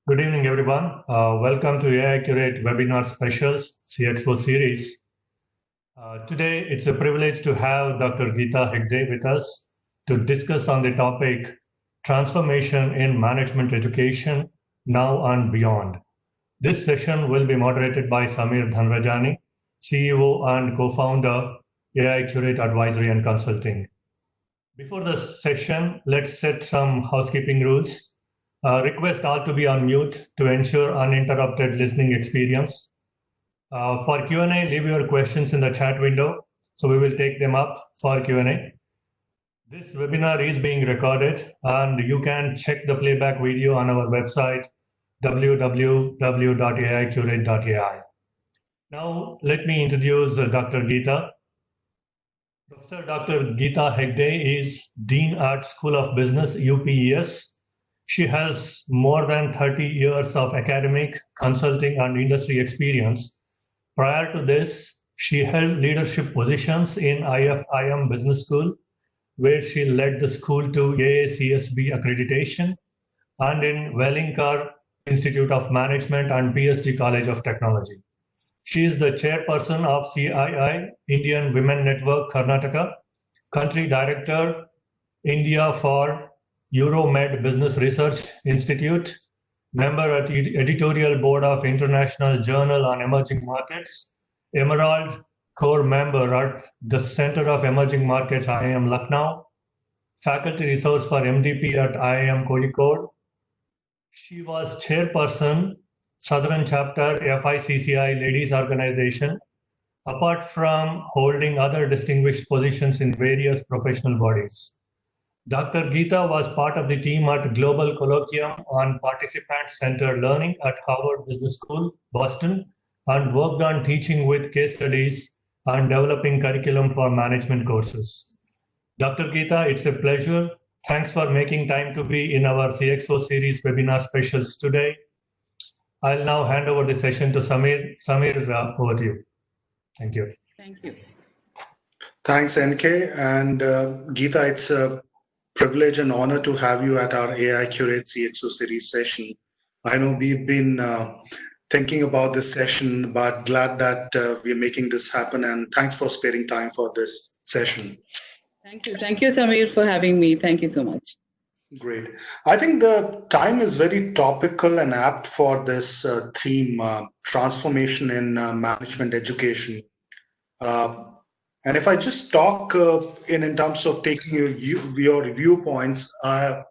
Good evening, everyone. Welcome to AI Curate Webinar Specials CXO series. Today, it's a privilege to have Dr. Geeta Hegde with us to discuss on the topic Transformation in Management Education Now and Beyond. This session will be moderated by Samir Dhanrajani, CEO and co-founder, AI Curate Advisory and Consulting. Before the session, let's set some housekeeping rules. Request all to be on mute to ensure uninterrupted listening experience. For Q&A, leave your questions in the chat window, so we will take them up for Q&A. This webinar is being recorded, and you can check the playback video on our website, www.aicurate.ai. Now, let me introduce Dr. Geeta. Professor Dr. Geeta Hegde is Dean at School of Business, UPES. She has more than 30 years of academic, consulting, and industry experience. Prior to this, she held leadership positions in IFIM Business School, where she led the school to AACSB accreditation, and in Wellinkar Institute of Management and PSG College of Technology. She is the chairperson of CII, Indian Women Network, Karnataka, country director, India for Euromed Business Research Institute, member at the editorial board of International Journal on Emerging Markets, Emerald core member at the Center of Emerging Markets, IIM Lucknow, faculty resource for MDP at IIM Kozhikode. She was chairperson, Southern Chapter FICCI Ladies Organization, apart from holding other distinguished positions in various professional bodies. Dr. Geeta was part of the team at Global Colloquium on Participant-Centered Learning at Harvard Business School, Boston, and worked on teaching with case studies and developing curriculum for management courses. Dr. Geeta, it's a pleasure. Thanks for making time to be in our CXO series webinar specials today. I'll now hand over the session to Samir. Samir, over to you. Thank you. Thank you. Thanks, NK. And Geeta, it's a privilege and honor to have you at our AI Curate CXO series session. I know we've been thinking about this session, but glad that we're making this happen. And thanks for sparing time for this session. Thank you. Thank you, Samir, for having me. Thank you so much. Great. I think the time is very topical and apt for this theme, transformation in management education. And if I just talk in terms of taking your viewpoints, I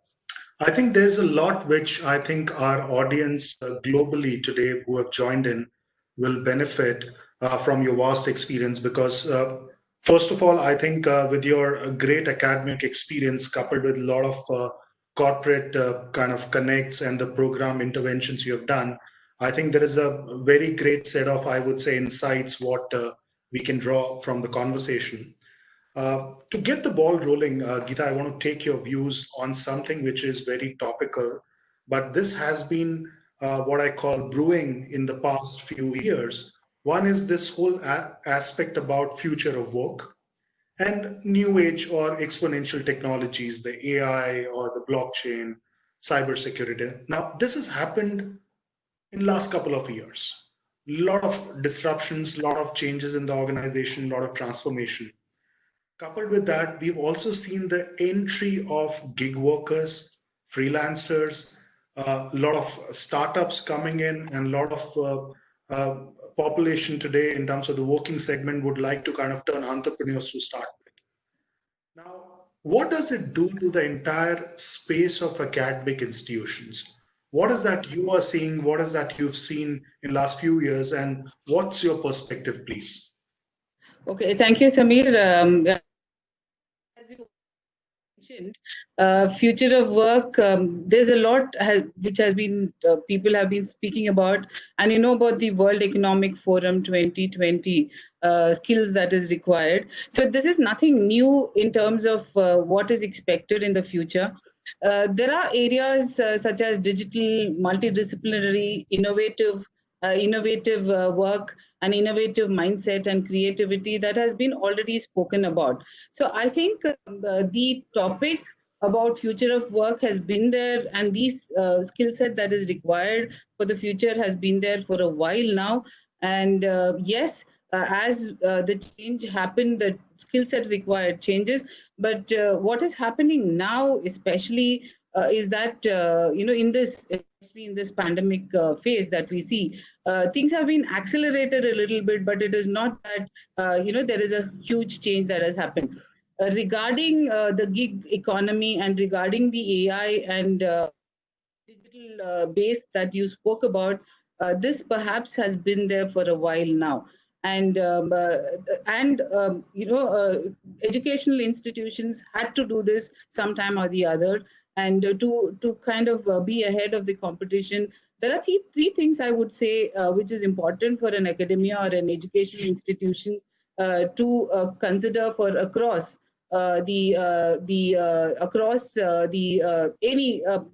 think there's a lot which I think our audience globally today who have joined in will benefit from your vast experience because first of all, I think with your great academic experience coupled with a lot of corporate kind of connects and the program interventions you have done, I think there is a very great set of, I would say, insights what we can draw from the conversation. To get the ball rolling, Geeta, I want to take your views on something which is very topical, but this has been what I call brewing in the past few years. One is this whole aspect about future of work and new age or exponential technologies, the AI or the blockchain, cybersecurity. Now, this has happened in the last couple of years. A lot of disruptions, a lot of changes in the organization, a lot of transformation. Coupled with that, we've also seen the entry of gig workers, freelancers, a lot of startups coming in, and a lot of population today in terms of the working segment would like to kind of turn entrepreneurs to start with. Now, what does it do to the entire space of academic institutions? What is that you are seeing? What is that you've seen in the last few years? And what's your perspective, please? Okay, thank you, Samir. As you mentioned, future of work, there's a lot which has been, people have been speaking about. And you know about the World Economic Forum 2020 skills that is required. So this is nothing new in terms of what is expected in the future. There are areas such as digital, multidisciplinary, innovative work and innovative mindset and creativity that has been already spoken about. So I think the topic about future of work has been there, and these skill set that is required for the future has been there for a while now. And yes, as the change happened, the skill set required changes. But what is happening now, especially, is that in this, especially in this pandemic phase that we see, things have been accelerated a little bit, but it is not that there is a huge change that has happened. Regarding the gig economy and regarding the AI and digital base that you spoke about, this perhaps has been there for a while now. And educational institutions had to do this sometime or the other, and to kind of be ahead of the competition. There are three things I would say which is important for an academia or an educational institution to consider for across any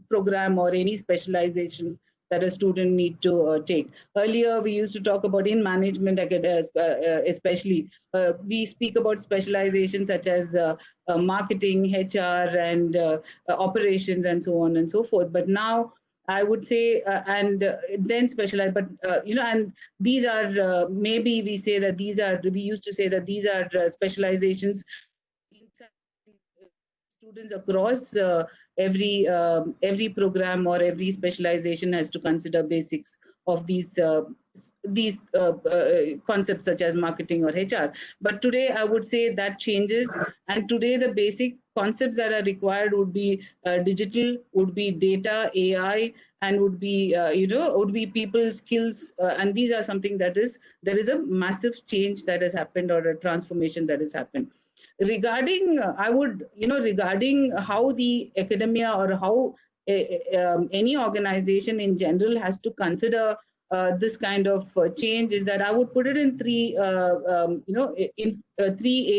program or any specialization that a student need to take. Earlier, we used to talk about in management, especially. We speak about specializations such as marketing, HR, and operations, and so on and so forth. But now, I would say, and then specialize. But and these are maybe we say that these are. We used to say that these are specializations students across every program or every specialization has to consider basics of these concepts such as marketing or HR. But today, I would say that changes, and today the basic concepts that are required would be digital, would be data, AI, and would be would be people skills, and these are something that is there is a massive change that has happened or a transformation that has happened. Regarding I would regarding how the academia or how any organization in general has to consider this kind of change, is that I would put it in three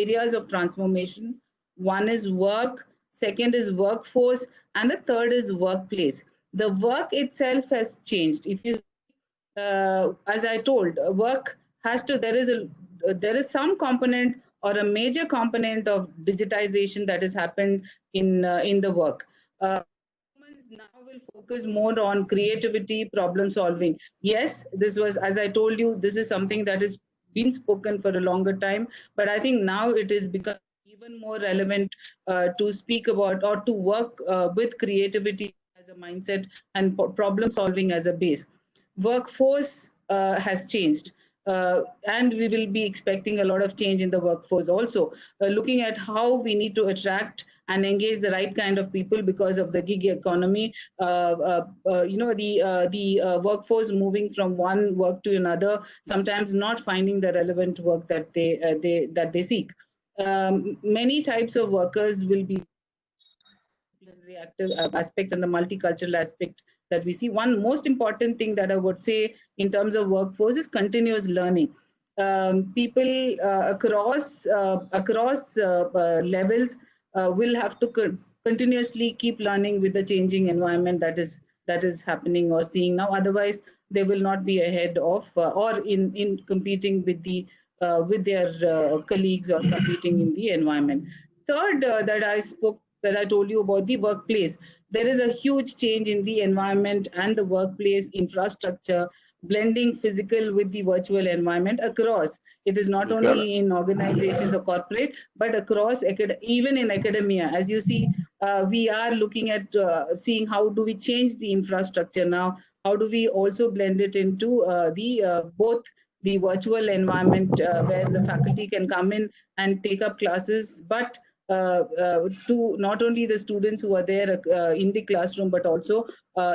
areas of transformation. One is work, second is workforce, and the third is workplace. The work itself has changed. If you as I told, work has to. There is some component or a major component of digitization that has happened in the work. Humans now will focus more on creativity, problem solving. Yes, this was, as I told you, this is something that has been spoken for a longer time, but I think now it is become even more relevant to speak about or to work with creativity as a mindset and problem solving as a base. Workforce has changed. And we will be expecting a lot of change in the workforce also, looking at how we need to attract and engage the right kind of people because of the gig economy. The workforce moving from one work to another, sometimes not finding the relevant work that they seek. Many types of workers will be reactive aspect and the multicultural aspect that we see. One most important thing that I would say in terms of workforce is continuous learning. People across levels will have to continuously keep learning with the changing environment that is happening or seeing now. Otherwise, they will not be ahead of or in competing with their colleagues or competing in the environment. Third, that I told you about the workplace. There is a huge change in the environment and the workplace infrastructure, blending physical with the virtual environment across. It is not only in organizations or corporate, but across even in academia. As you see, we are looking at seeing how do we change the infrastructure now. How do we also blend it into the both the virtual environment where the faculty can come in and take up classes, but to not only the students who are there in the classroom, but also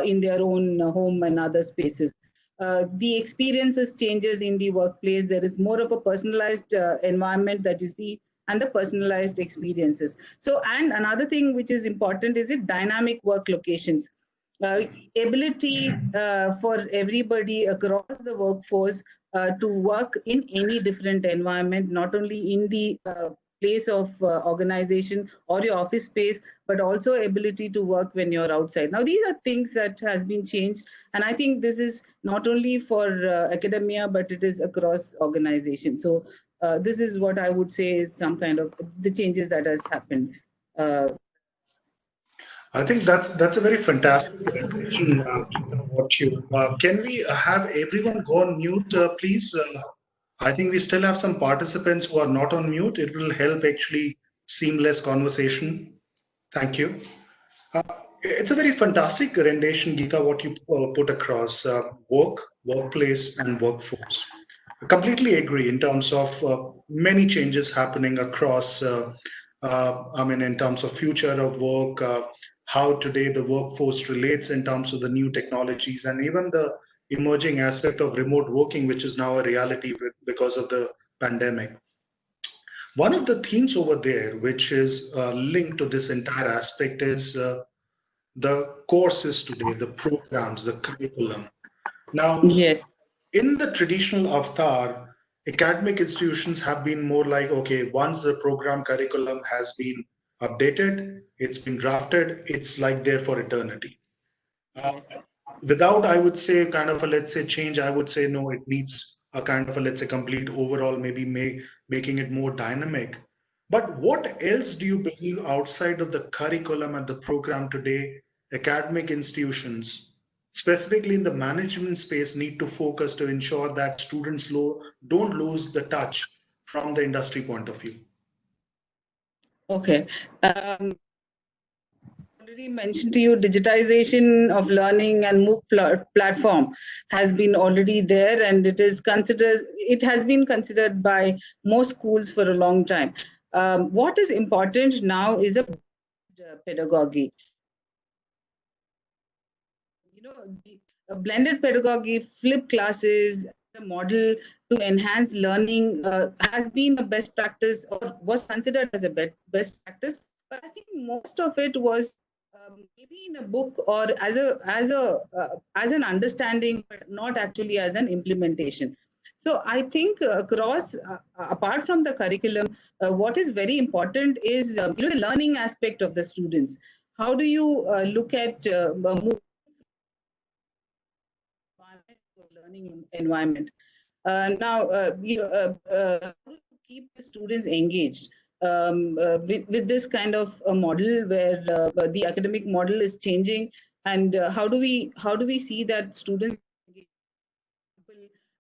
in their own home and other spaces. The experiences changes in the workplace. There is more of a personalized environment that you see and the personalized experiences. So, and another thing which is important is it dynamic work locations. Ability for everybody across the workforce to work in any different environment, not only in the place of organization or your office space, but also ability to work when you're outside. Now, these are things that has been changed, and I think this is not only for academia, but it is across organizations. So this is what I would say is some kind of the changes that has happened. I think that's a very fantastic question. Can we have everyone go on mute, please? I think we still have some participants who are not on mute. It will help actually seamless conversation. Thank you. Uh, it's a very fantastic rendition, Geeta, what you put across work, workplace, and workforce. I completely agree in terms of many changes happening across, I mean, in terms of future of work, how today the workforce relates in terms of the new technologies, and even the emerging aspect of remote working, which is now a reality because of the pandemic. One of the themes over there, which is linked to this entire aspect, is the courses today, the programs, the curriculum. Now, Yes. in the traditional avatar, academic institutions have been more like, okay, once the program curriculum has been updated, it's been drafted, it's like there for eternity. Yes. Without, I would say, kind of a, let's say, change, I would say, no, it needs a kind of a, let's say, complete overall, maybe making it more dynamic. But what else do you believe outside of the curriculum and the program today, academic institutions, specifically in the management space, need to focus to ensure that students don't lose the touch from the industry point of view? Okay. Already mentioned to you, digitization of learning and MOOC platform has been already there, and it has been considered by most schools for a long time. What is important now is a pedagogy. A blended pedagogy, flip classes, the model to enhance learning has been a best practice or was considered as a best practice. But I think most of it was maybe in a book or as an understanding, but not actually as an implementation. So I think apart from the curriculum, what is very important is the learning aspect of the students. How do you look at learning environment? Now, keep the students engaged with this kind of a model where the academic model is changing, and how do we see that students,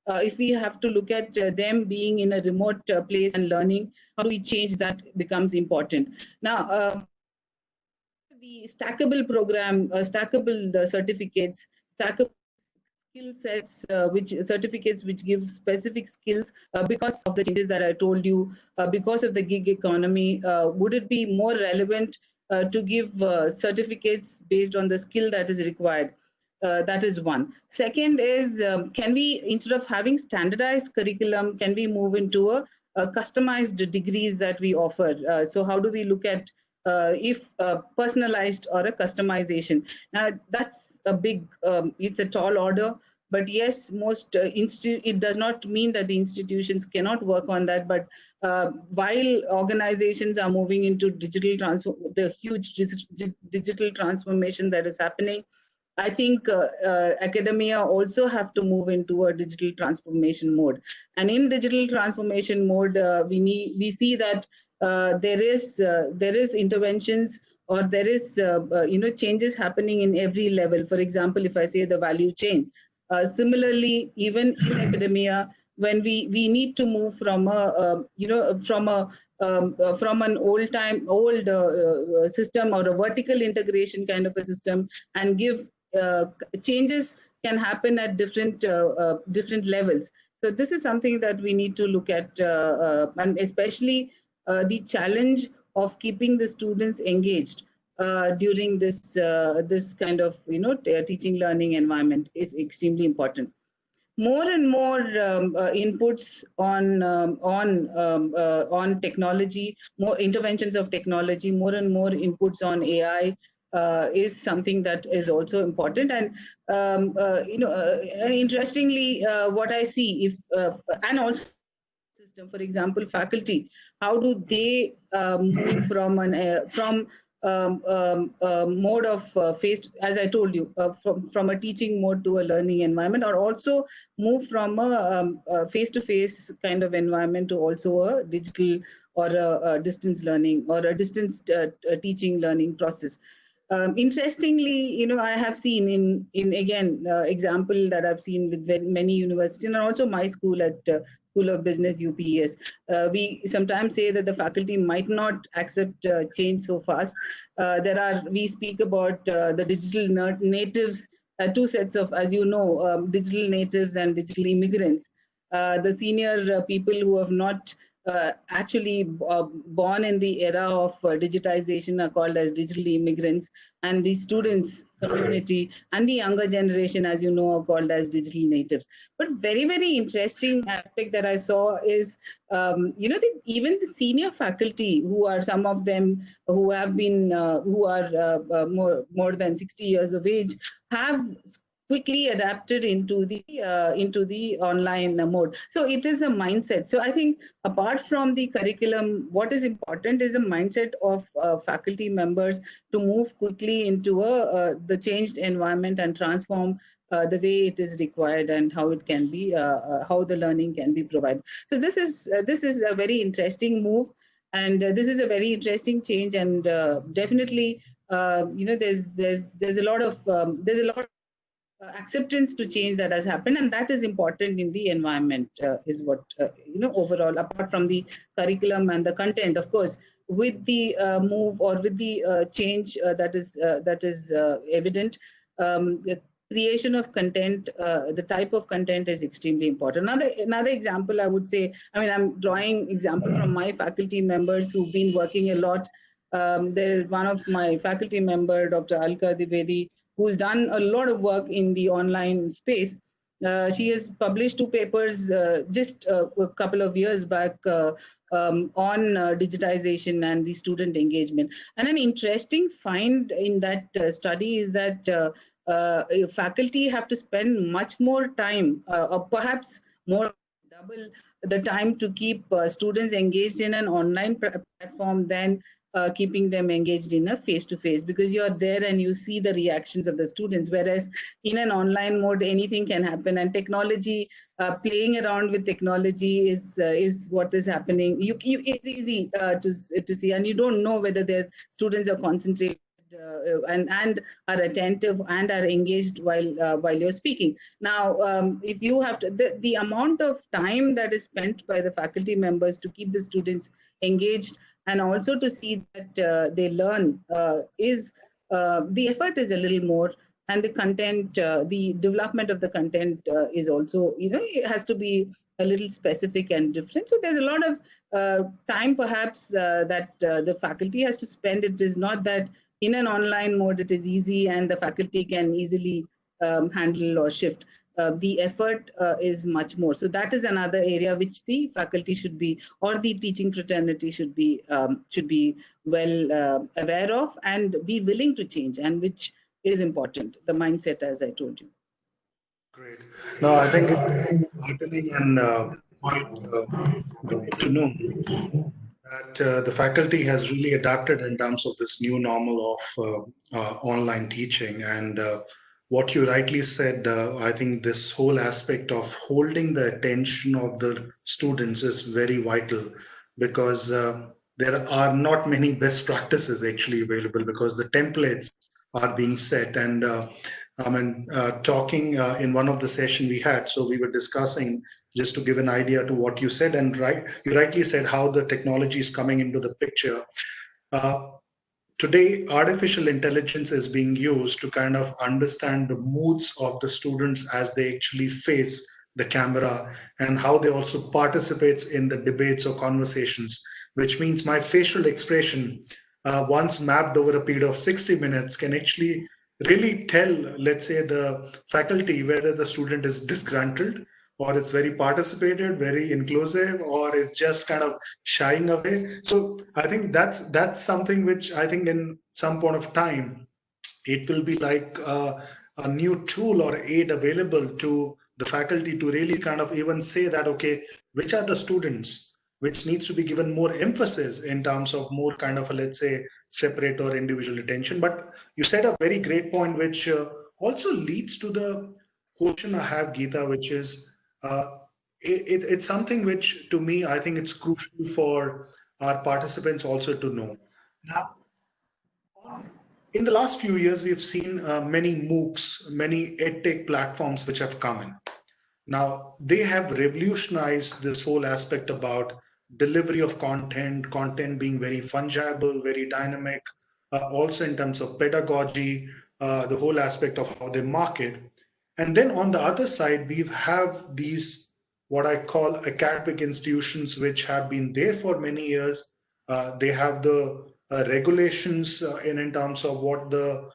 if we have to look at them being in a remote place and learning, how do we change that becomes important. Now, the stackable program, stackable certificates, stackable skill sets, which certificates which give specific skills because of the changes that I told you, because of the gig economy, would it be more relevant to give certificates based on the skill that is required? That is one. Second is, can we, instead of having standardized curriculum, can we move into a customized degrees that we offer? So how do we look at if personalized or a customization? Now, that's a big, it's a tall order, but yes, most it does not mean that the institutions cannot work on that. But while organizations are moving into the huge digital transformation that is happening, I think academia also have to move into a digital transformation mode. And in digital transformation mode, we see that there is interventions, or there is changes happening in every level. For example, if I say the value chain, similarly, even in academia, when we need to move from from an old system or a vertical integration kind of a system, and give changes can happen at different levels. So this is something that we need to look at, and especially the challenge of keeping the students engaged during this kind of teaching learning environment is extremely important. More and more inputs on technology, more interventions of technology, more and more inputs on AI is something that is also important. And and interestingly, what I see, if and also system, for example, faculty, how do they move from mode of as I told you, from a teaching mode to a learning environment, or also move from a face-to-face kind of environment to also a digital or a distance learning or a distance teaching learning process. Interestingly, I have seen in again example that I've seen with many universities and also my school at School of Business UPES. We sometimes say that the faculty might not accept change so fast. We speak about the digital natives, two sets of, as you know, digital natives and digital immigrants. The senior people who have not actually born in the era of digitization are called as digital immigrants, and the students community and the younger generation, as you know, are called as digital natives. But very, very interesting aspect that I saw is, even the senior faculty, who are some of them who have been, who are more than 60 years of age, have quickly adapted into the online mode. So it is a mindset. So I think apart from the curriculum, what is important is a mindset of faculty members to move quickly into the changed environment and transform the way it is required and how it can be how the learning can be provided. So this is a very interesting move, and this is a very interesting change, and definitely there's a lot of acceptance to change that has happened, and that is important in the environment, is what overall, apart from the curriculum and the content, of course, with the move or with the change that is evident. The creation of content, the type of content is extremely important. Another example I would say, I mean, I'm drawing example from my faculty members who've been working a lot. There's one of my faculty member, Dr. Alka Dwivedi, who's done a lot of work in the online space. She has published 2 papers just a couple of years back on digitization and the student engagement. And an interesting find in that study is that faculty have to spend much more time, or perhaps more, double the time, to keep students engaged in an online platform than keeping them engaged in a face-to-face, because you're there and you see the reactions of the students, whereas in an online mode anything can happen, and technology, playing around with technology is what is happening. It's easy to see, and you don't know whether their students are concentrated and are attentive and are engaged while you're speaking. Now, if you have to, the amount of time that is spent by the faculty members to keep the students engaged and also to see that they learn is the effort is a little more, and the content, the development of the content is also, it has to be a little specific and different. So there's a lot of time perhaps that the faculty has to spend. It is not that in an online mode it is easy and the faculty can easily handle or shift. The effort is much more. So that is another area which the faculty should be, or the teaching fraternity should be well aware of and be willing to change, and which is important, the mindset, as I told you. Great. No, I think it's heartening and quite good to know that the faculty has really adapted in terms of this new normal of online teaching. And what you rightly said, I think this whole aspect of holding the attention of the students is very vital, because there are not many best practices actually available, because the templates are being set. And talking in one of the session we had, so we were discussing, just to give an idea to what you said, and you rightly said how the technology is coming into the picture. Today, artificial intelligence is being used to kind of understand the moods of the students as they actually face the camera, and how they also participates in the debates or conversations, which means my facial expression, once mapped over a period of 60 minutes, can actually really tell, let's say, the faculty whether the student is disgruntled, or it's very participated, very inclusive, or is just kind of shying away. So I think that's something which I think in some point of time, it will be like a new tool or aid available to the faculty to really kind of even say that, okay, which are the students which needs to be given more emphasis in terms of more kind of a, let's say, separate or individual attention. But you said a very great point, which also leads to the question I have, Geeta, which is it's something which, to me, I think it's crucial for our participants also to know. Now, in the last few years, we've seen many MOOCs, many EdTech platforms which have come in. Now, they have revolutionized this whole aspect about delivery of content, content being very fungible, very dynamic, also in terms of pedagogy, the whole aspect of how they market. And then on the other side, we have these, what I call academic institutions, which have been there for many years. They have the regulations in terms of what the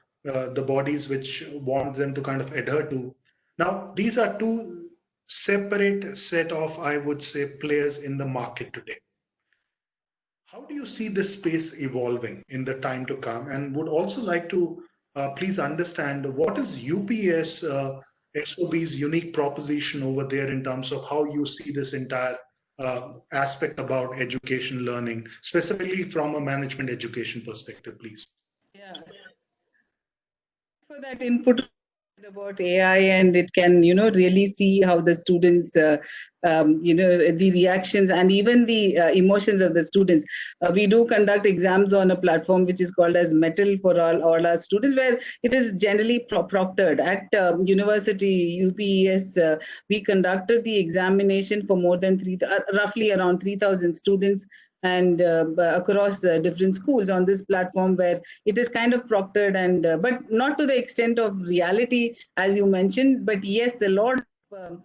bodies which want them to kind of adhere to. Now, these are two separate set of, I would say, players in the market today. How do you see this space evolving in the time to come? And would also like to please understand what is UPS SOB's unique proposition over there in terms of how you see this entire aspect about education learning, specifically from a management education perspective, please. Yeah. For that input about AI, and it can, really see how the students, the reactions and even the emotions of the students. We do conduct exams on a platform which is called as Metal for all our students, where it is generally proctored at university UPES. We conducted the examination for more than roughly around 3,000 students, and across different schools on this platform, where it is kind of proctored, and but not to the extent of reality as you mentioned, but yes, a lot of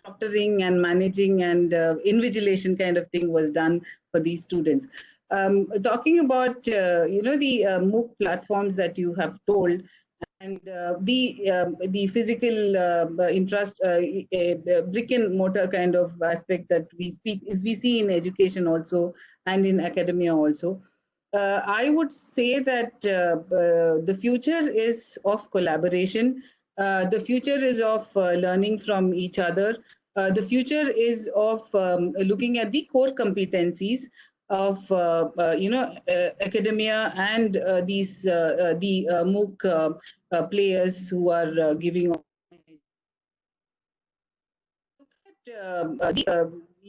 proctoring and managing and invigilation kind of thing was done for these students. Talking about the MOOC platforms that you have told, and the physical brick and mortar kind of aspect that we see in education also and in academia also. I would say that the future is of collaboration. The future is of learning from each other. The future is of looking at the core competencies of academia and the MOOC players who are giving.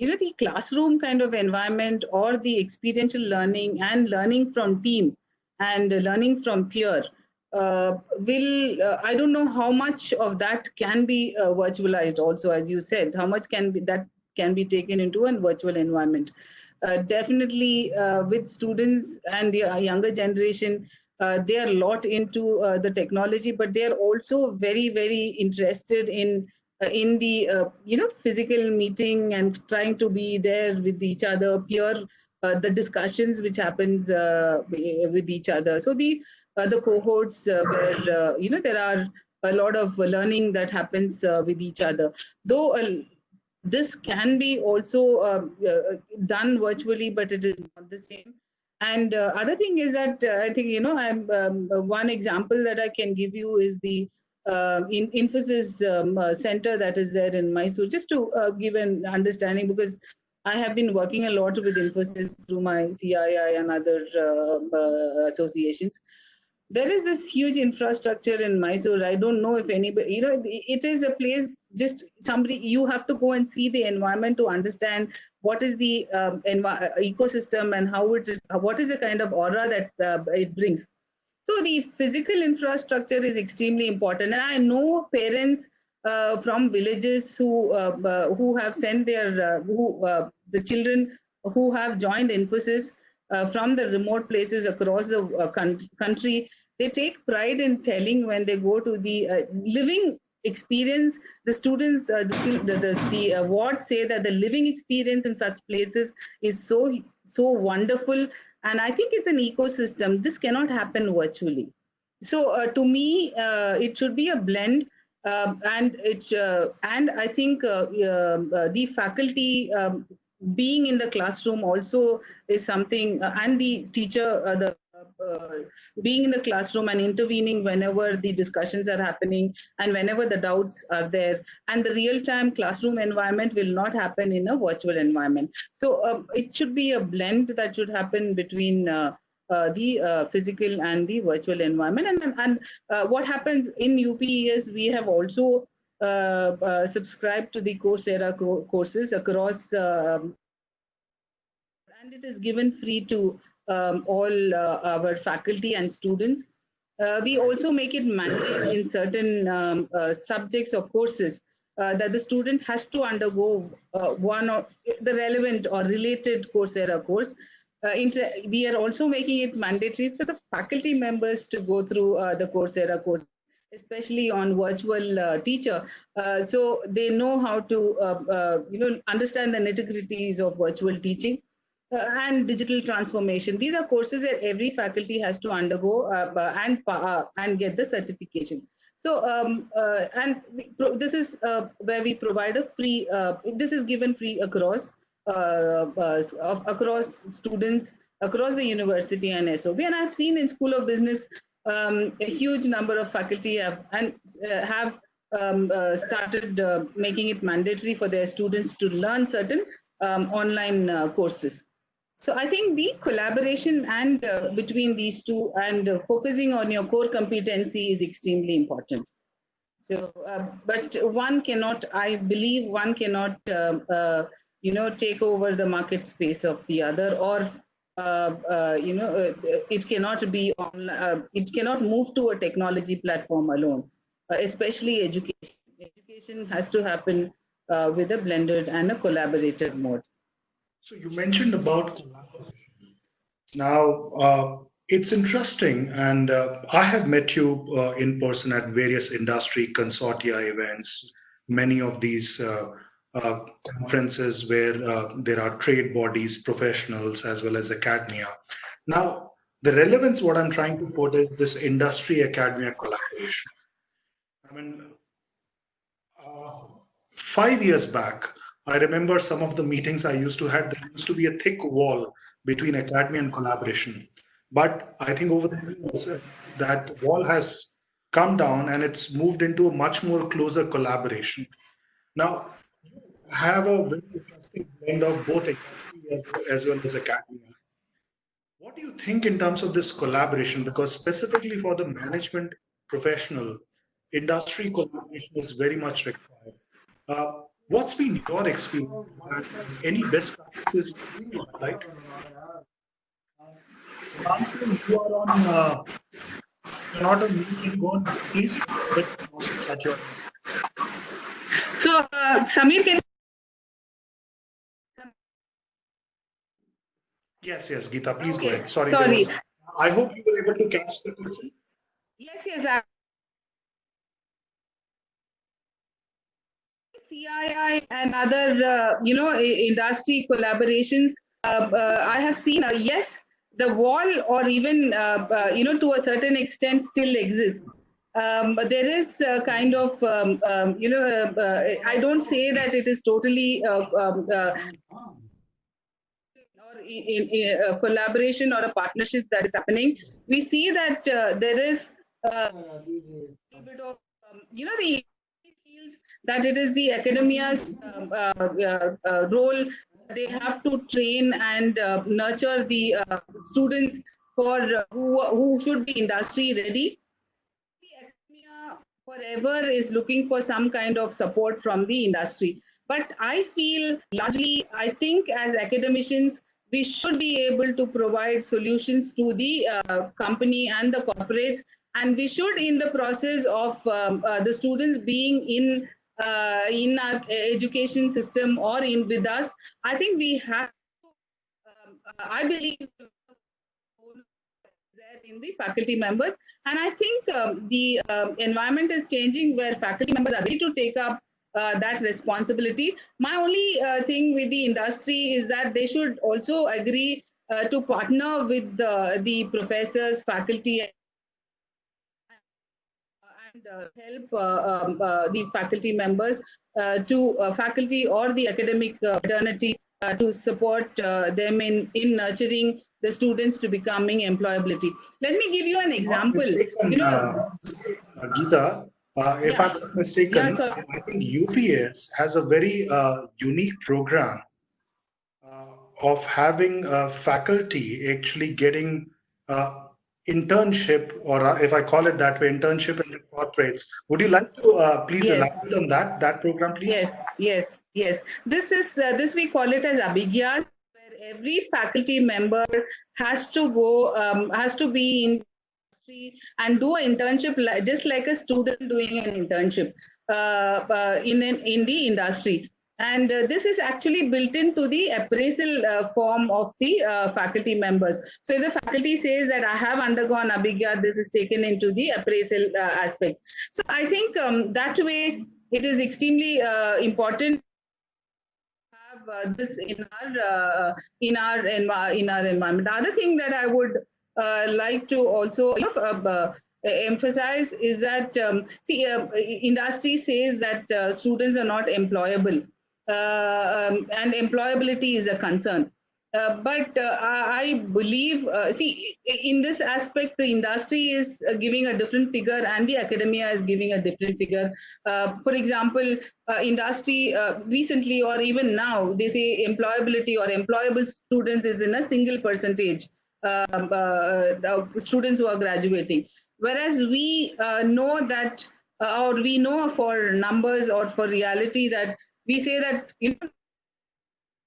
The classroom kind of environment, or the experiential learning and learning from team and learning from peer I don't know how much of that can be virtualized also, as you said, how much can be taken into a virtual environment. Definitely with students and the younger generation, they are a lot into the technology, but they are also very, very interested in the physical meeting and trying to be there with each other, peer the discussions which happens with each other. So the cohorts where there are a lot of learning that happens with each other, though this can be also done virtually, but it is not the same. And other thing is that I think I'm one example that I can give you is the Infosys center that is there in Mysore, just to give an understanding, because I have been working a lot with Infosys through my CII and other associations. There is this huge infrastructure in Mysore. I don't know if anybody, it is a place, just somebody, you have to go and see the environment to understand what is the ecosystem and what is the kind of aura that it brings. So the physical infrastructure is extremely important. And I know parents from villages who have sent their, the children who have joined Infosys from the remote places across the country. They take pride in telling when they go to the living experience. The students, the awards say that the living experience in such places is so wonderful. And I think it's an ecosystem. This cannot happen virtually. So to me, it should be a blend. And I think the faculty being in the classroom also is something, and the teacher, being in the classroom and intervening whenever the discussions are happening and whenever the doubts are there. And the real-time classroom environment will not happen in a virtual environment. So it should be a blend that should happen between the physical and the virtual environment. And what happens in UPES, we have also subscribed to the Coursera courses across, and it is given free to all our faculty and students. we also make it mandatory in certain subjects or courses that the student has to undergo one or the relevant or related Coursera course. We are also making it mandatory for the faculty members to go through the Coursera course, especially on virtual teacher, so they know how to understand the nitty-gritties of virtual teaching and digital transformation. These are courses that every faculty has to undergo and get the certification. So this is where we provide a free. This is given free across across students across the university and SOB. And I've seen in School of Business a huge number of faculty have started making it mandatory for their students to learn certain online courses. So I think the collaboration and between these two and focusing on your core competency is extremely important. So, but one cannot, I believe, one cannot, take over the market space of the other, or it cannot be on. It cannot move to a technology platform alone. Especially education. Education has to happen with a blended and a collaborative mode. So you mentioned about collaboration. Now, it's interesting, and I have met you in person at various industry consortia events, many of these conferences where there are trade bodies, professionals, as well as academia. Now, the relevance, what I'm trying to put is this industry-academia collaboration. I mean, 5 years back, I remember some of the meetings I used to have, there used to be a thick wall between academia and collaboration. But I think over the years, that wall has come down and it's moved into a much more closer collaboration. Now, you have a very interesting blend of both industry as well as academia. What do you think in terms of this collaboration? Because specifically for the management professional, industry collaboration is very much required. What's been your experience? Any best practices you highlight? Ramsey, you are on. You're not on mute. Can you go on, please? At your. So, Samir, can. Yes, Geeta, please Okay. go ahead. Sorry. Sorry. I hope you were able to catch the question. Yes. CII and other, industry collaborations. I have seen, yes, the wall, or even, to a certain extent, still exists. But there is a kind of, I don't say that it is totally or in a collaboration or a partnership that is happening. We see that there is a little bit of, the feels that it is the academia's role. They have to train and nurture the students for who should be industry ready. The academia forever is looking for some kind of support from the industry. But I feel largely, I think as academicians, we should be able to provide solutions to the company and the corporates, and we should, in the process of the students being in our education system or in with us, I think we have to, I believe, in the faculty members, and I think the environment is changing where faculty members are ready to take up that responsibility. My only thing with the industry is that they should also agree to partner with the professors, faculty, and help the faculty members to faculty or the academic fraternity to support them in nurturing the students to becoming employability. Let me give you an example. Geeta, if I'm not mistaken, I think UPS has a very unique program of having faculty actually getting internship, or if I call it that way, internship in the corporates. Would you like to please elaborate on that program, please? Yes. This is this we call it as Abhigyan, where every faculty member has to go, has to be in and do an internship just like a student doing an internship in the industry. And this is actually built into the appraisal form of the faculty members. So if the faculty says that I have undergone Abhigya, this is taken into the appraisal aspect. So I think that way it is extremely important to have this in our environment. The other thing that I would like to also emphasize is that industry says that students are not employable, and employability is a concern. But I believe, in this aspect, the industry is giving a different figure and the academia is giving a different figure. For example, industry recently or even now, they say employability or employable students is in a single percentage, students who are graduating. Whereas we know that, or we know for numbers or for reality that we say that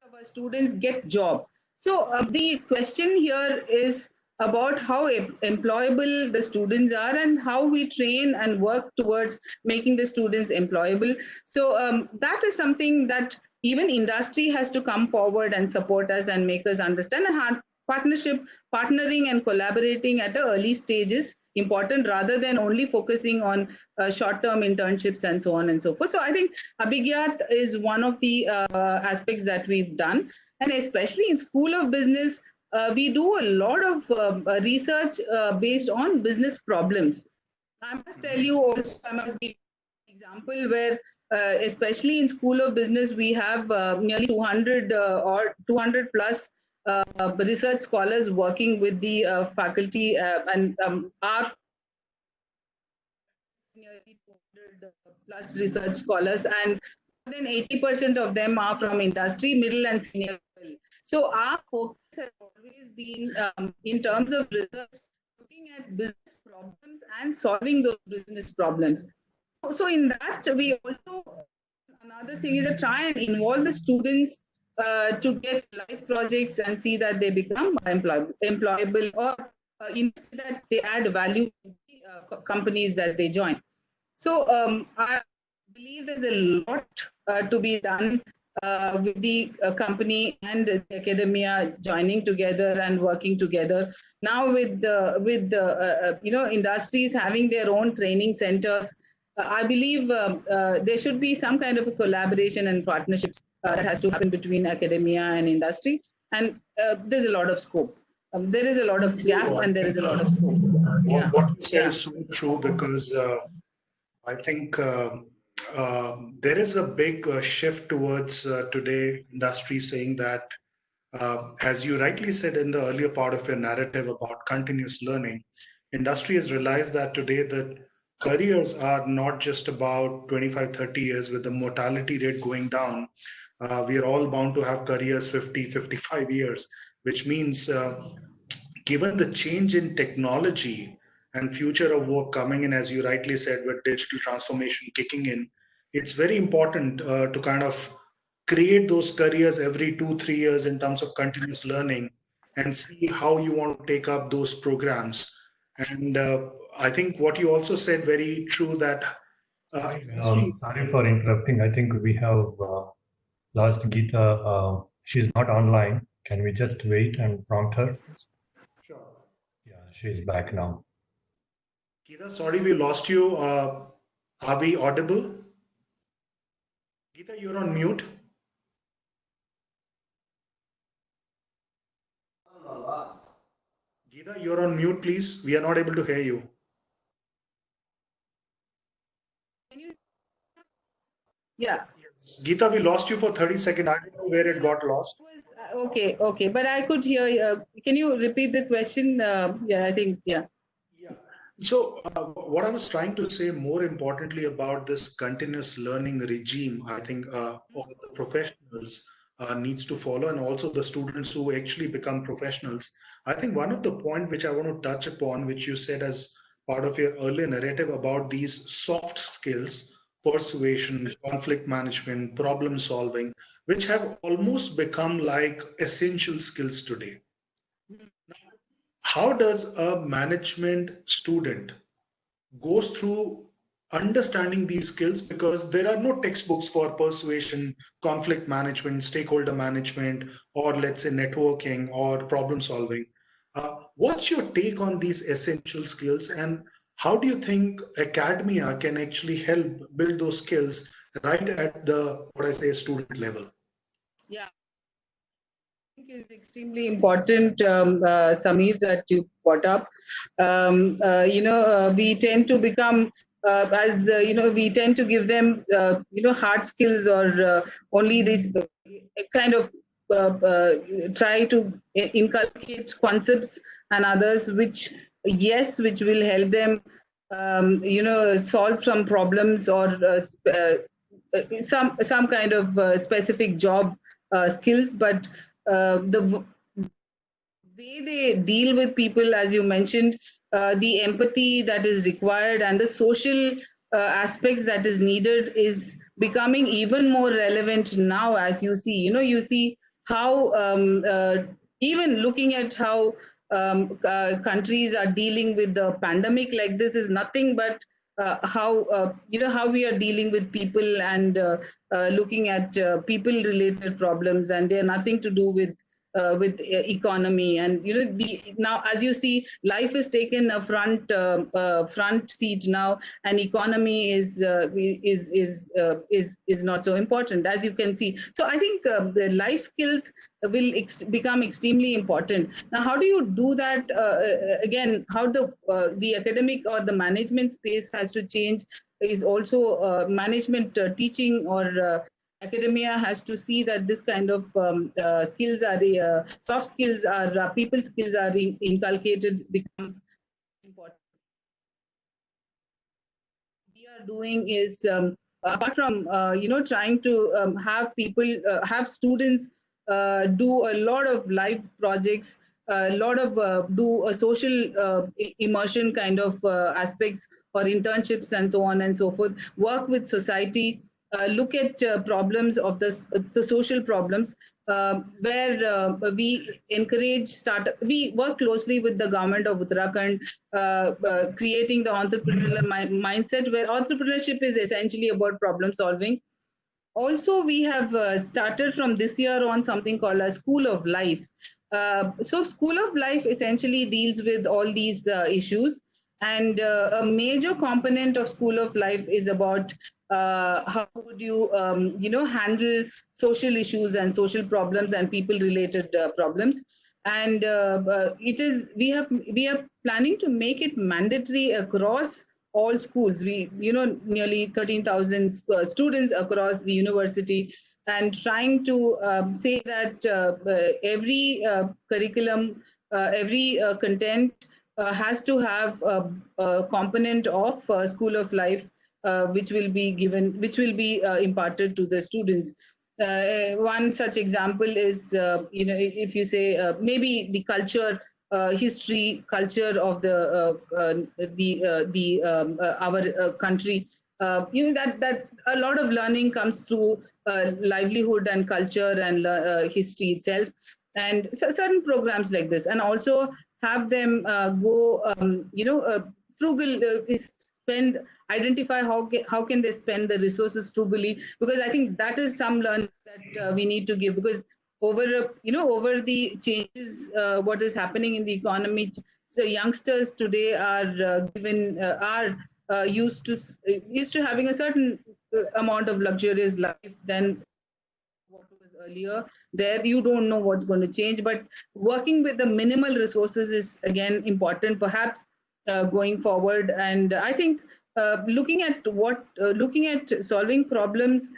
our students get job. So the question here is about how employable the students are and how we train and work towards making the students employable. So that is something that even industry has to come forward and support us and make us understand, and partnering and collaborating at the early stages important rather than only focusing on short-term internships and so on and so forth. So I think Abhigyat is one of the aspects that we've done, and especially in School of Business, we do a lot of research based on business problems. I must tell you also, I must give an example where, especially in School of Business, we have nearly 200 or 200 plus research scholars working with the faculty, and our nearly 200 plus research scholars, and more than 80% of them are from industry, middle and senior level. So our focus has always been, in terms of research, looking at business problems and solving those business problems. So in that, we also, another thing is to try and involve the students to get live projects and see that they become employable, or that they add value to the companies that they join. So I believe there's a lot to be done with the company and the academia joining together and working together. Now with the industries having their own training centers, I believe there should be some kind of a collaboration and partnerships that has to happen between academia and industry. And there's a lot of scope. There is a lot of gap, and there is a lot of scope. Yeah. What you say is so true, because I think there is a big shift towards today industry saying that, as you rightly said in the earlier part of your narrative about continuous learning, industry has realized that today the careers are not just about 25, 30 years. With the mortality rate going down, we are all bound to have careers 50, 55 years, which means given the change in technology and future of work coming in, as you rightly said, with digital transformation kicking in, it's very important to kind of create those careers every 2-3 years in terms of continuous learning, and see how you want to take up those programs. And I think what you also said very true that sorry for interrupting. I think we have lost Geeta. She's not online. Can we just wait and prompt her? Sure. Yeah, she's back now. Geeta, sorry we lost you. Are we audible? Geeta, you're on mute. Geeta, you're on mute, please. We are not able to hear you. Yeah. Geeta, we lost you for 30 seconds. I don't know where it got lost. Okay, but I could hear you. Can you repeat the question? Yeah, I think, yeah. Yeah. So what I was trying to say more importantly about this continuous learning regime, I think all the professionals needs to follow, and also the students who actually become professionals. I think one of the point which I want to touch upon, which you said as part of your earlier narrative about these soft skills, persuasion, conflict management, problem solving, which have almost become like essential skills today. how does a management student goes through understanding these skills, because there are no textbooks for persuasion, conflict management, stakeholder management, or let's say networking or problem solving. What's your take on these essential skills, and how do you think academia can actually help build those skills right at the, what I say, student level? Yeah, I think it's extremely important, Samir, that you brought up. We tend to become, we tend to give them, hard skills, or only this kind of try to inculcate concepts and others, which, yes, which will help them, solve some problems, or some kind of specific job skills, but the way they deal with people, as you mentioned, the empathy that is required and the social aspects that is needed is becoming even more relevant now. As you see, you see how, even looking at how countries are dealing with the pandemic like this is nothing but how, how we are dealing with people, and looking at people related problems, and they're nothing to do with economy. And now, as you see, life is taken a front seat now, and economy is not so important, as you can see. So I think the life skills will become extremely important. Now, how do you do that? Again, how the academic or the management space has to change is also management teaching, or academia has to see that this kind of skills are the soft skills, are people skills are inculcated, becomes important. We are doing is, apart from trying to have people, have students do a lot of live projects, a lot of do a social immersion kind of aspects, or internships and so on and so forth, work with society, look at problems of the social problems, where we encourage startup. We work closely with the government of Uttarakhand, creating the entrepreneurial mindset, where entrepreneurship is essentially about problem solving. Also, we have started from this year on something called a School of Life. So School of Life essentially deals with all these issues, and a major component of School of Life is about how would you handle social issues and social problems and people related problems. And it is we are planning to make it mandatory across all schools. We, nearly 13,000 students across the university, and trying to say that every curriculum, every content has to have a component of School of Life, which will be given, which will be imparted to the students. One such example is, if you say maybe the culture, history, culture of our country. That a lot of learning comes through livelihood and culture and history itself, and so certain programs like this, and also have them go, frugal, spend, identify how can they spend the resources frugally, because I think that is some learning that we need to give, because over the changes, what is happening in the economy, so youngsters today are given are used to having a certain amount of luxurious life than what was earlier. There you don't know what's going to change, but working with the minimal resources is again important, perhaps going forward. And I think looking at solving problems,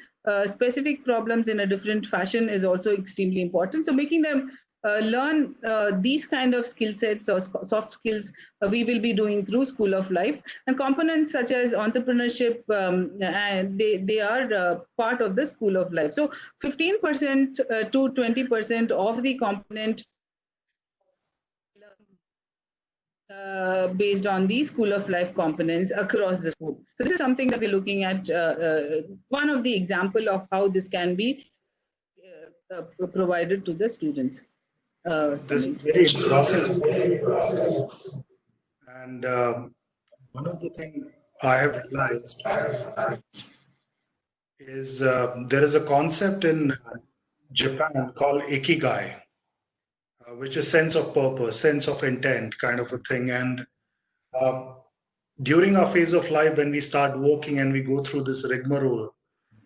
specific problems in a different fashion is also extremely important. So making them learn these kind of skill sets or soft skills, we will be doing through School of Life. And components such as entrepreneurship, and they are part of the School of Life. So 15% to 20% of the component based on the School of Life components across the school. So this is something that we're looking at, one of the example of how this can be provided to the students. This is Sameer. very engrossing. And one of the things I have realized is there is a concept in Japan called ikigai, which is sense of purpose, sense of intent, kind of a thing. And uh, during our phase of life, when we start working and we go through this rigmarole,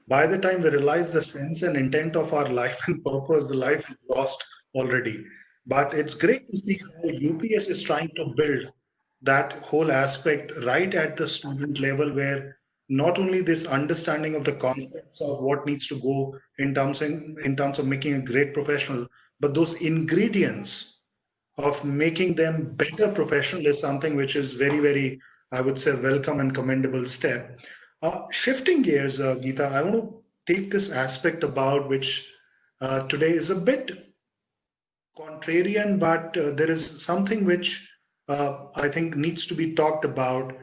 by the time we realize the sense and intent of our life and purpose, the life is lost already. But it's great to see how UPS is trying to build that whole aspect right at the student level, where not only this understanding of the concepts of what needs to go in terms of making a great professional, but those ingredients of making them better professional is something which is very, very, I would say, welcome and commendable step. Shifting gears, Geeta, I want to take this aspect about which today is a bit contrarian, but there is something which I think needs to be talked about.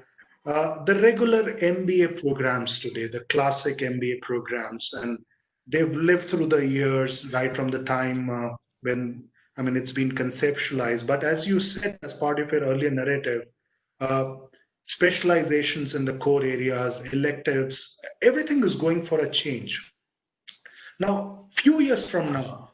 The regular MBA programs today, the classic MBA programs, and they've lived through the years right from the time when, I mean, it's been conceptualized. But as you said, as part of your earlier narrative, uh, specializations in the core areas, electives, everything is going for a change. Now, few years from now,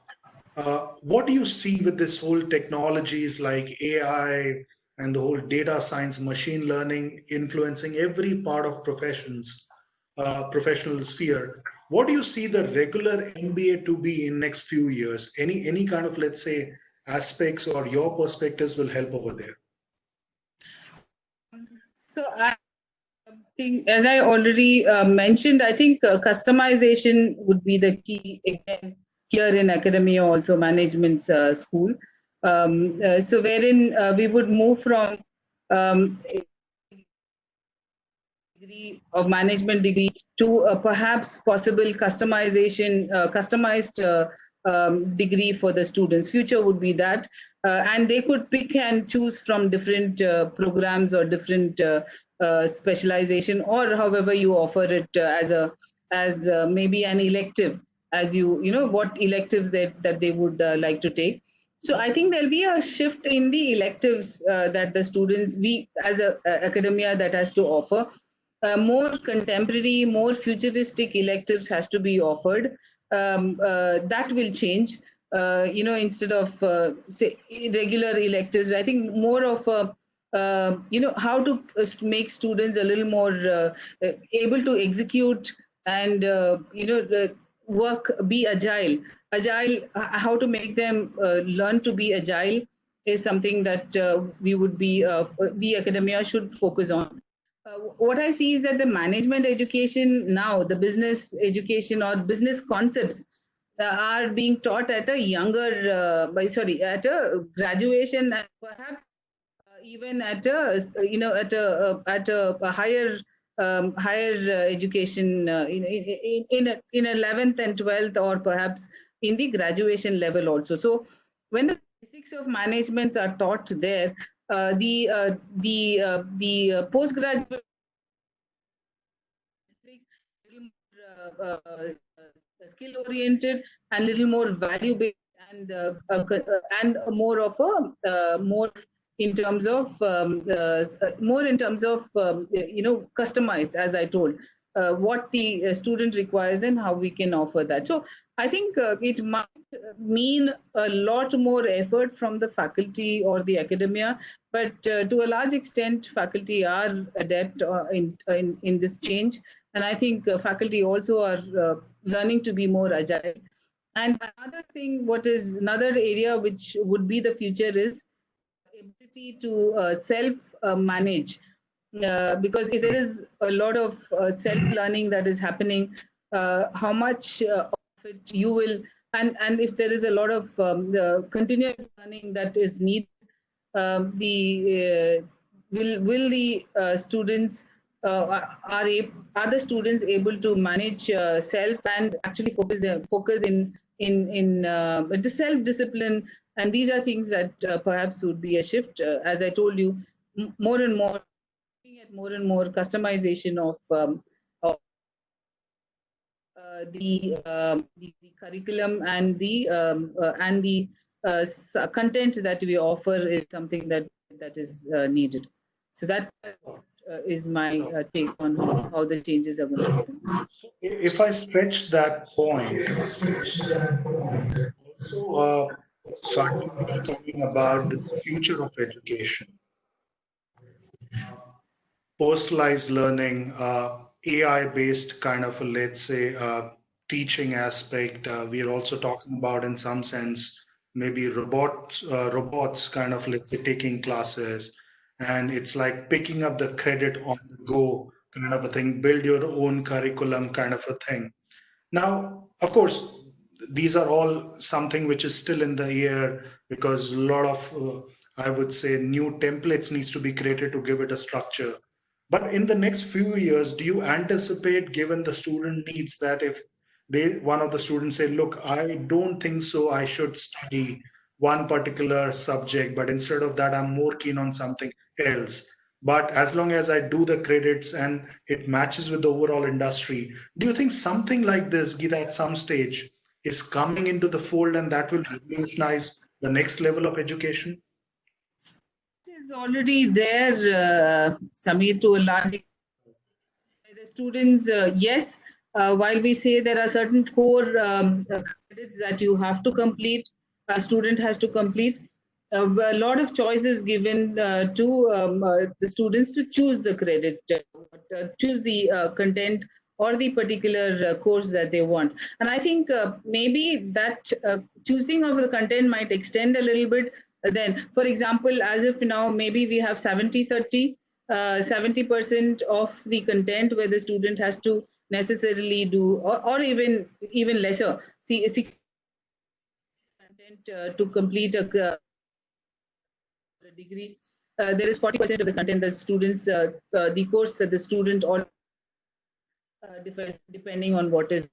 what do you see with this whole technologies like AI and the whole data science, machine learning influencing every part of professional sphere? What do you see the regular MBA to be in next few years? Any kind of, let's say, aspects or your perspectives will help over there. So I think, as I already mentioned, I think customization would be the key again here in academia, also management's school. So wherein we would move from a degree of management degree to perhaps possible customized degree for the students. Future would be that, and they could pick and choose from different programs or different specialization, or however you offer it as maybe an elective, as you know what electives that they would like to take. So I think there'll be a shift in the electives that the students, we as a academia, that has to offer more contemporary, more futuristic electives has to be offered. That will change. Instead of say regular electives, I think more of a how to make students a little more able to execute and work, be agile. How to make them learn to be agile is something that we would be the academia should focus on. What I see is that the management education now, the business education or business concepts are being taught at a at a graduation, and perhaps even at a a higher education in 11th and 12th, or perhaps in the graduation level also. So when the basics of management are taught there, the postgraduate skill oriented and little more value based, and more of a more in terms of more in terms of customized, as I told, what the student requires and how we can offer that. So I think it might mean a lot more effort from the faculty or the academia, but to a large extent faculty are adept in this change, and I think faculty also are learning to be more agile. And another thing, what is another area which would be the future, is ability to self manage. Because if there is a lot of self learning that is happening, how much of it you will, and if there is a lot of continuous learning that is needed, the will the students are the students able to manage self and actually focus in the self discipline? And these are things that perhaps would be a shift, as I told you, more and more looking at more and more customization of the curriculum and the content that we offer is something that is needed. So that is my take on how the changes are going to happen. So if I stretch that point, also started talking about the future of education, personalized learning, AI-based kind of a, let's say, teaching aspect. We are also talking about, in some sense, maybe robots kind of, let's say, taking classes, and it's like picking up the credit on the go kind of a thing, build your own curriculum kind of a thing. Now, of course, these are all something which is still in the air because a lot of, I would say, new templates needs to be created to give it a structure. But in the next few years, do you anticipate, given the student needs, that if one of the students say, look, I don't think so, I should study one particular subject, but instead of that, I'm more keen on something else. But as long as I do the credits and it matches with the overall industry, do you think something like this, Geeta, at some stage is coming into the fold and that will revolutionize the next level of education? It is already there, Samir, to a large extent. The students, yes, while we say there are certain core credits that you have to complete, a student has to complete, a lot of choices given to the students to choose the credit, choose the content or the particular course that they want. And I think maybe that choosing of the content might extend a little bit. Then, for example, as of now, maybe we have 70-30. 70% of the content where the student has to necessarily do, or even lesser, see, 60 content to complete a degree. There is 40% of the content that students, the course that the student, or depending on what is.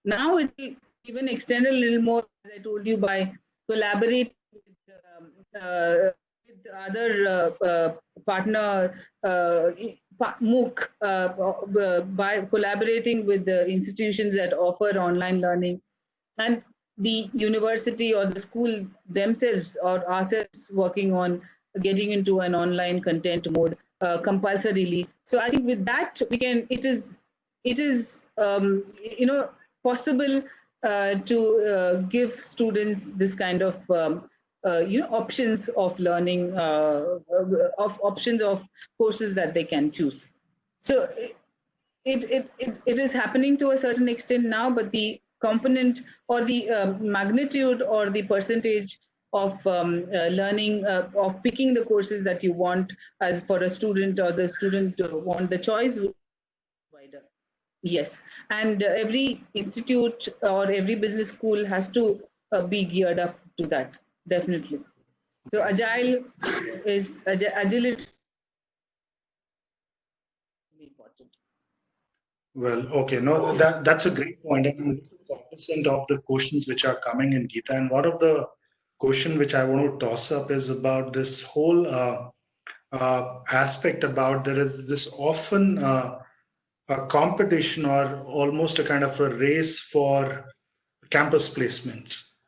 Now it will even extend a little more, as I told you, by collaborating with other partner MOOC, by collaborating with the institutions that offer online learning, and the university or the school themselves or ourselves working on getting into an online content mode compulsorily. So I think with that we can, it is possible to give students this kind of options of learning, of options of courses that they can choose. So it is happening to a certain extent now, but the component or the magnitude or the percentage of learning, of picking the courses that you want as for a student, or the student want the choice wider. Yes, and every institute or every business school has to be geared up to that, definitely. So agility is important. Well, okay, no, that's a great point. And I'm cognizant of the questions which are coming in, Geeta. And one of the question which I want to toss up is about this whole aspect about there is this often a competition or almost a kind of a race for campus placements,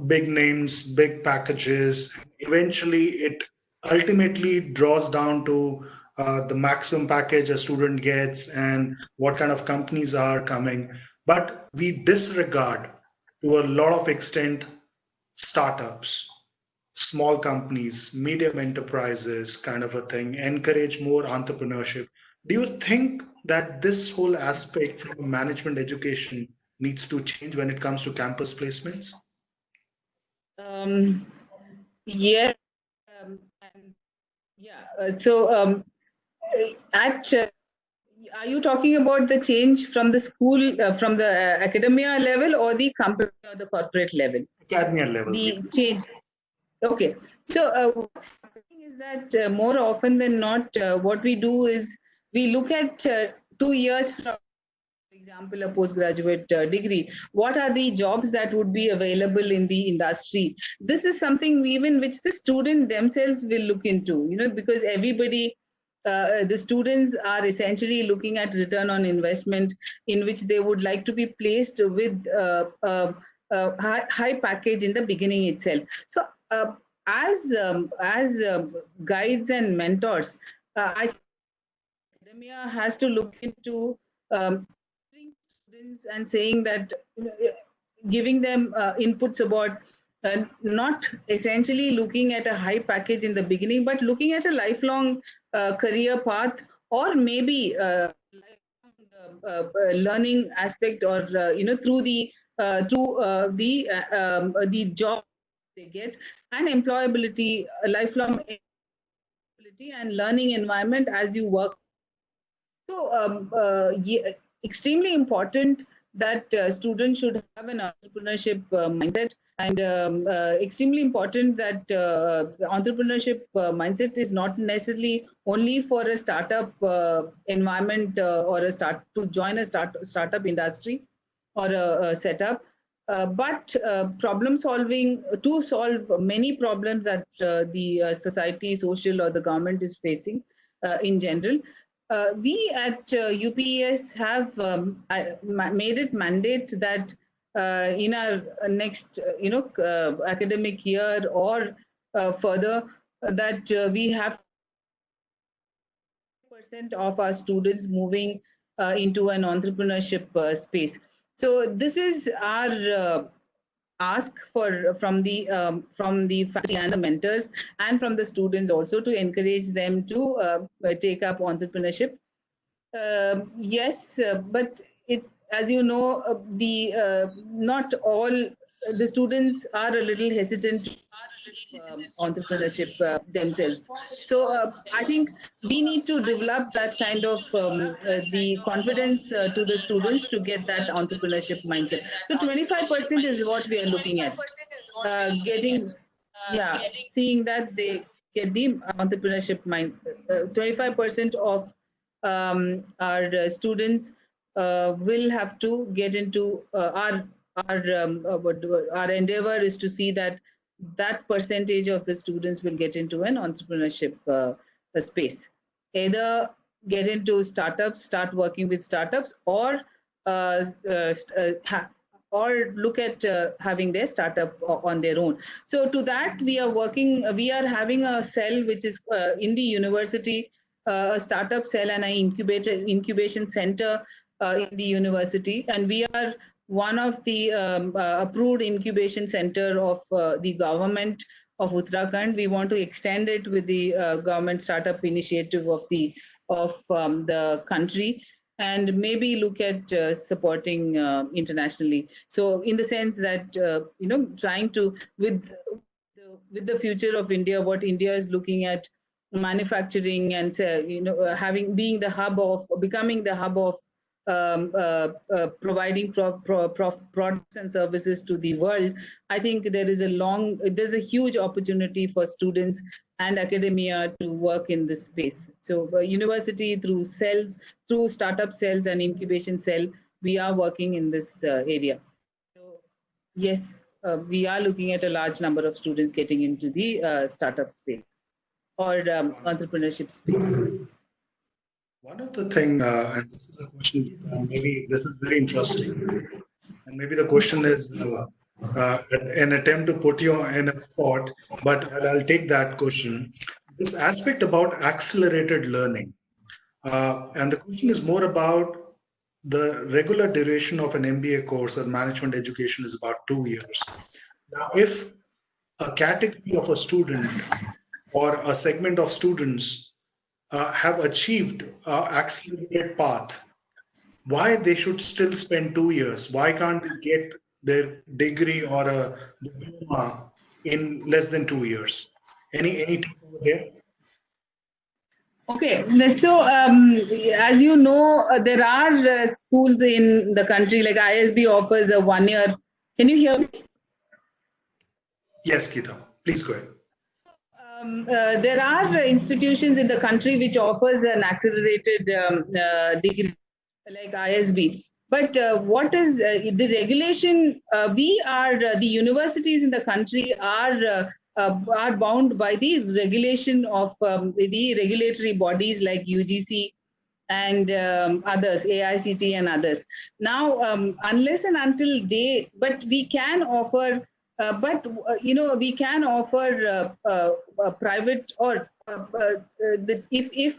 big names, big packages. Eventually, it ultimately draws down to the maximum package a student gets and what kind of companies are coming. But we disregard to a lot of extent startups, small companies, medium enterprises kind of a thing, encourage more entrepreneurship. Do you think that this whole aspect from management education needs to change when it comes to campus placements? Yeah, and yeah. At are you talking about the change from the school, from the academia level, or the company or the corporate level? Academia level. The change. Okay. So what's happening is that more often than not, what we do is we look at 2 years from, for example, a postgraduate degree. What are the jobs that would be available in the industry? This is something even which the student themselves will look into, because everybody, the students are essentially looking at return on investment, in which they would like to be placed with high package in the beginning itself. So as guides and mentors, I think academia has to look into students and saying that, giving them inputs about not essentially looking at a high package in the beginning, but looking at a lifelong career path, or maybe learning aspect, or through the job they get, and employability, lifelong employability and learning environment as you work. So extremely important that students should have an entrepreneurship mindset, and extremely important that entrepreneurship mindset is not necessarily only for a startup environment, or to join a startup industry or a setup, but problem solving to solve many problems that the society, social, or the government is facing in general. We at UPES have made it mandate that in our next, academic year or further, that we have % of our students moving into an entrepreneurship space. So this is our ask from the faculty and the mentors, and from the students also, to encourage them to take up entrepreneurship. Yes, but it's, as you know, not all the students are a little hesitant to entrepreneurship themselves. So I think we need to develop that kind of the confidence to the students to get that entrepreneurship mindset. So 25% is what we are looking at, getting, yeah, seeing that they get the entrepreneurship mind. 25% of our students will have to get into our endeavor is to see that percentage of the students will get into an entrepreneurship space, either get into startups, start working with startups, or look at having their startup on their own. So to that, we are having a cell which is in the university, a startup cell and an incubation center in the university, and we are one of the approved incubation center of the government of Uttarakhand. We want to extend it with the government startup initiative of the country, and maybe look at supporting internationally. So in the sense that trying to, with the future of India, what India is looking at manufacturing, and becoming the hub of providing products and services to the world. I think there's a huge opportunity for students and academia to work in this space. So university, through startup cells and incubation cell, we are working in this area. So yes, we are looking at a large number of students getting into the startup space or entrepreneurship space. One of the things, and this is a question, maybe this is very interesting, and maybe the question is an attempt to put you in a spot, but I'll take that question. This aspect about accelerated learning, and the question is more about the regular duration of an MBA course or management education is about 2 years. Now, if a category of a student or a segment of students have achieved accelerated path, why they should still spend 2 years? Why can't they get their degree or a diploma in less than 2 years? Any tip over there? Okay, so as you know, there are schools in the country, like ISB offers a 1 year. Can you hear me? Yes, Geeta, please go ahead. There are institutions in the country which offers an accelerated degree, like ISB. But what is the regulation? The universities in the country are bound by the regulation of the regulatory bodies like UGC and others, AICT and others. Now, unless and until but we can offer, we can offer private or if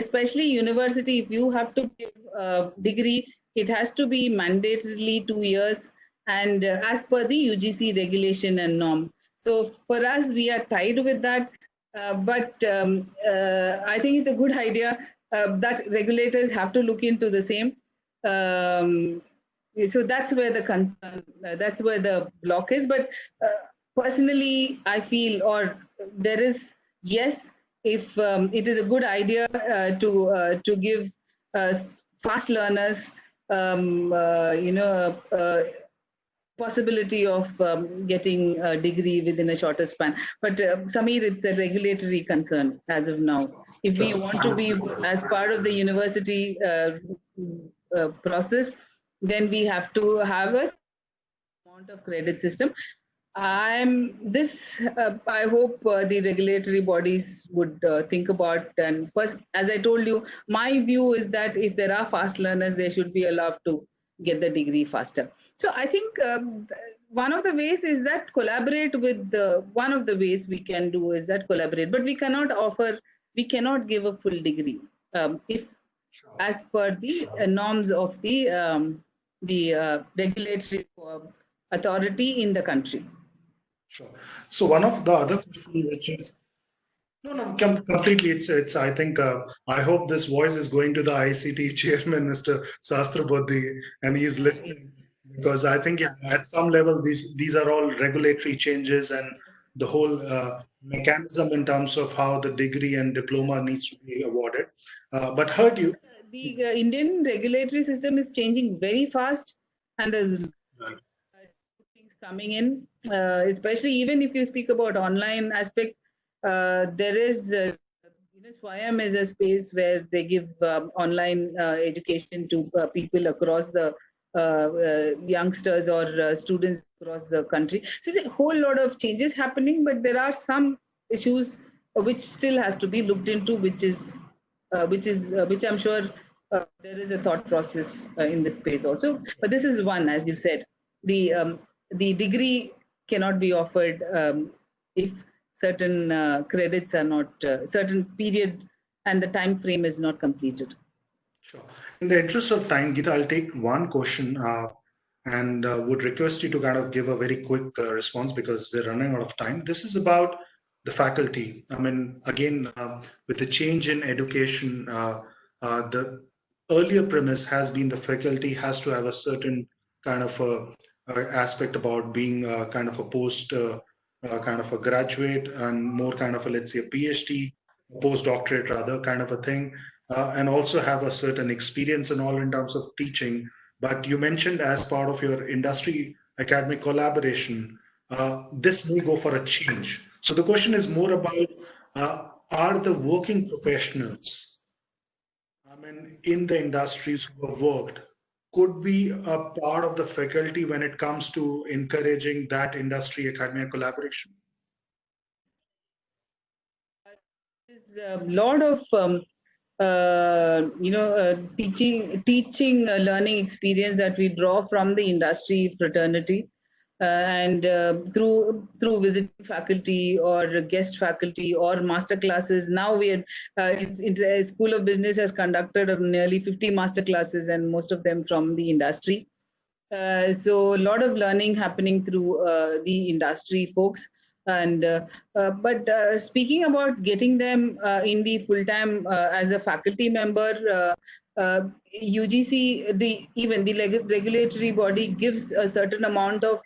especially university, if you have to give a degree, it has to be mandatorily 2 years, and as per the UGC regulation and norm. So for us, we are tied with that. But I think it's a good idea that regulators have to look into the same. So that's where the concern, that's where the block is. But personally, I feel, or there is, yes, if it is a good idea to give fast learners, possibility of getting a degree within a shorter span. But Sameer, it's a regulatory concern as of now. If we want to be as part of the university process, then we have to have a amount of credit system. I hope the regulatory bodies would think about, and first, as I told you, my view is that if there are fast learners, they should be allowed to get the degree faster. So I think one of the ways is that collaborate with one of the ways we can do is that collaborate, but we cannot give a full degree if as per the norms of the regulatory authority in the country. Sure. So one of the other questions, which is completely. It's. I think. I hope this voice is going to the ICT chairman, Mr. Sahasrabudhe, and he's listening, because I think at some level these are all regulatory changes, and the whole mechanism in terms of how the degree and diploma needs to be awarded. But heard you. The Indian regulatory system is changing very fast, and there's things coming in, especially even if you speak about online aspect. There is, Swayam is a space where they give online education to people across the youngsters or students across the country. So there's a whole lot of changes happening, but there are some issues which still has to be looked into, which I'm sure there is a thought process in this space also. But this is one, as you said, the degree cannot be offered if certain credits are not certain period and the time frame is not completed. Sure. In the interest of time, Geeta, I'll take one question and would request you to kind of give a very quick response, because we're running out of time. This is about the faculty. I mean, again, with the change in education, the earlier premise has been the faculty has to have a certain kind of aspect about being kind of a kind of a graduate, and more kind of a, let's say, a PhD, postdoctorate rather, kind of a thing, and also have a certain experience and all in terms of teaching. But you mentioned as part of your industry academic collaboration, this may go for a change. So the question is more about, are the working professionals, I mean, in the industries who have worked, could be a part of the faculty when it comes to encouraging that industry academia collaboration? There's a lot of teaching learning experience that we draw from the industry fraternity, and through visiting faculty or guest faculty or master classes. Now we are School of Business has conducted nearly 50 master classes, and most of them from the industry. So a lot of learning happening through the industry folks. And but speaking about getting them in the full-time as a faculty member, UGC, even the regulatory body gives a certain amount of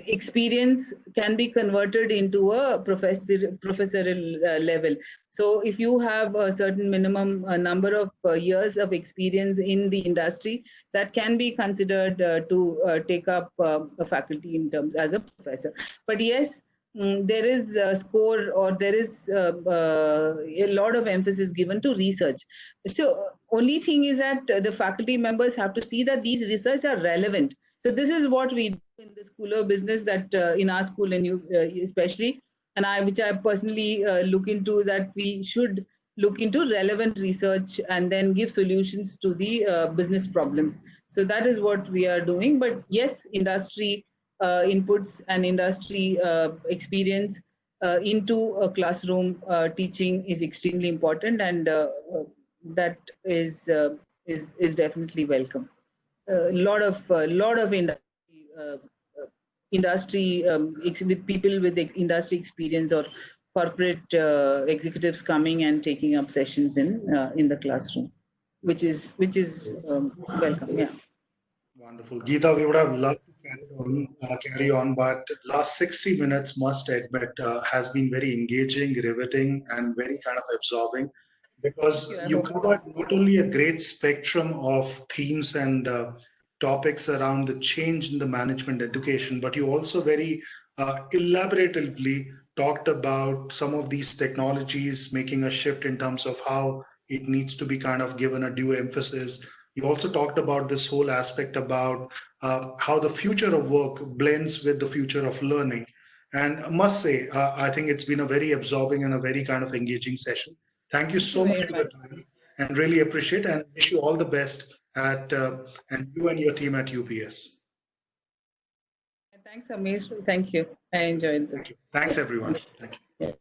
experience can be converted into a professorial level. So if you have a certain minimum number of years of experience in the industry, that can be considered to take up a faculty in terms as a professor. But yes, there is a score, or there is a lot of emphasis given to research. So only thing is that the faculty members have to see that these research are relevant. So this is what we do in the School of Business, that in our school, and you especially, and which I personally look into, that we should look into relevant research and then give solutions to the business problems. So that is what we are doing. But yes, industry inputs and industry experience into a classroom teaching is extremely important, and that is definitely welcome. A lot of industry with people with industry experience or corporate executives coming and taking up sessions in the classroom, which is welcome. Yeah. Wonderful. Geeta, we would have loved to carry on, but last 60 minutes, must admit, has been very engaging, riveting, and very kind of absorbing, because I you hope. covered not only a great spectrum of themes and topics around the change in the management education, but you also very elaboratively talked about some of these technologies making a shift in terms of how it needs to be kind of given a due emphasis. You also talked about this whole aspect about how the future of work blends with the future of learning. And I must say, I think it's been a very absorbing and a very kind of engaging session. Thank you Thank you so much very for much. your time, and really appreciate and wish you all the best at and you and your team at UPS. Thanks, Amir. Thank you. I enjoyed this. Thank you. Thanks, everyone. Thank you. Yeah.